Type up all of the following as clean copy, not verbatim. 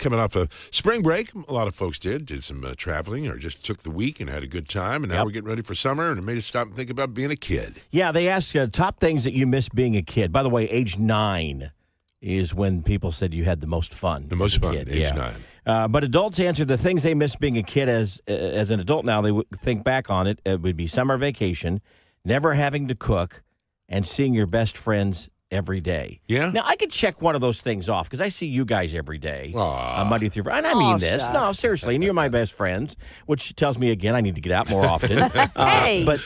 coming off a spring break. A lot of folks did some traveling or just took the week and had a good time. And now we're getting ready for summer, and it made us stop and think about being a kid. Yeah, they ask top things that you miss being a kid. By the way, age 9 is when people said you had the most fun. The most fun, age 9. But adults answer the things they miss being a kid as an adult now. They would think back on it. It would be summer vacation, never having to cook, and seeing your best friends every day. Yeah? Now, I could check one of those things off because I see you guys every day. Aw. Monday through Friday. And I mean this. shucks. No, seriously. And you're my best friends, which tells me, again, I need to get out more often. Hey! But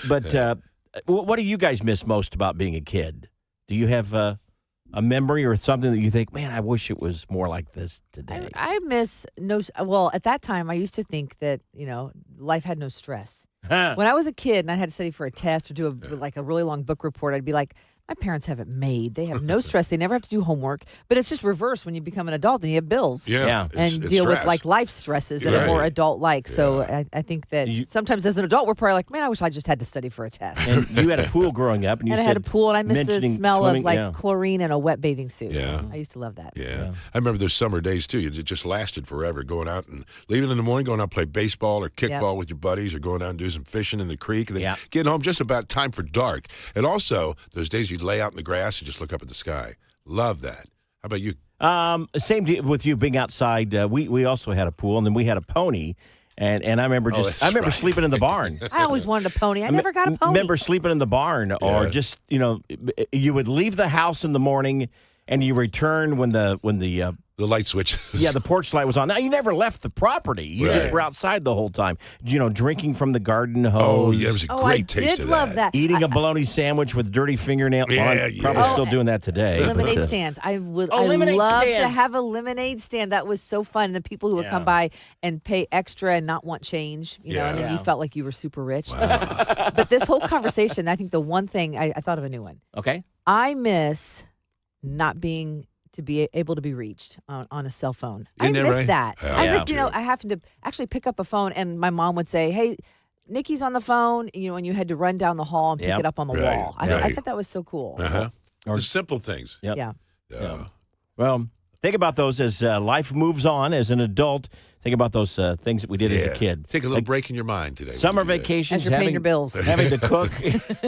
what do you guys miss most about being a kid? Do you have a memory or something that you think, man, I wish it was more like this today? I miss well, at that time, I used to think that, life had no stress. When I was a kid and I had to study for a test or do a really long book report, I'd be like, my parents have it made. They have no stress. They never have to do homework. But it's just reverse when you become an adult and you have bills. Yeah. And It's deal stress. with life stresses that are more adult-like. So I think that sometimes as an adult, we're probably like, man, I wish I just had to study for a test. And you had a pool growing up. And I said, had a pool, and I missed the mentioning smell swimming, of chlorine in a wet bathing suit. Yeah. I used to love that. Yeah. I remember those summer days, too. It just lasted forever, going out and leaving in the morning, going out and play baseball or kickball with your buddies or going out and do some fishing in the creek and then getting home just about time for dark. And also, those days you'd lay out in the grass and just look up at the sky. Love that. How about you? Same deal with you being outside. We also had a pool, and then we had a pony. And I remember sleeping in the barn. I always wanted a pony. I never got a pony. Remember sleeping in the barn, or just you would leave the house in the morning, and you return when the The light switch. the porch light was on. Now you never left the property. You just were outside the whole time. Drinking from the garden hose. Oh, yeah, it was a great taste I of did love that. Eating a bologna sandwich with dirty fingernail. I'm probably still doing that today. Lemonade stands. I would. I lemonade love to stands. have a lemonade stand. That was so fun. And the people who would come by and pay extra and not want change, and then you felt like you were super rich. Wow. But this whole conversation, I think the one thing I thought of a new one. Okay. I miss not being to be able to be reached on a cell phone. I Isn't that miss right? that. Yeah, I me missed, too. I having to actually pick up a phone, and my mom would say, "Hey, Nikki's on the phone," and you had to run down the hall and pick it up on the Right, wall. I right. thought that was so cool. Uh-huh. The simple things. Yep. Yeah. Well, think about those as life moves on. As an adult, think about those things that we did as a kid. Take a little break in your mind today. Summer when you do that. vacations, As you're paying your bills. having to cook,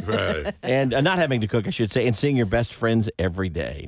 Right. and not having to cook, I should say, and seeing your best friends every day.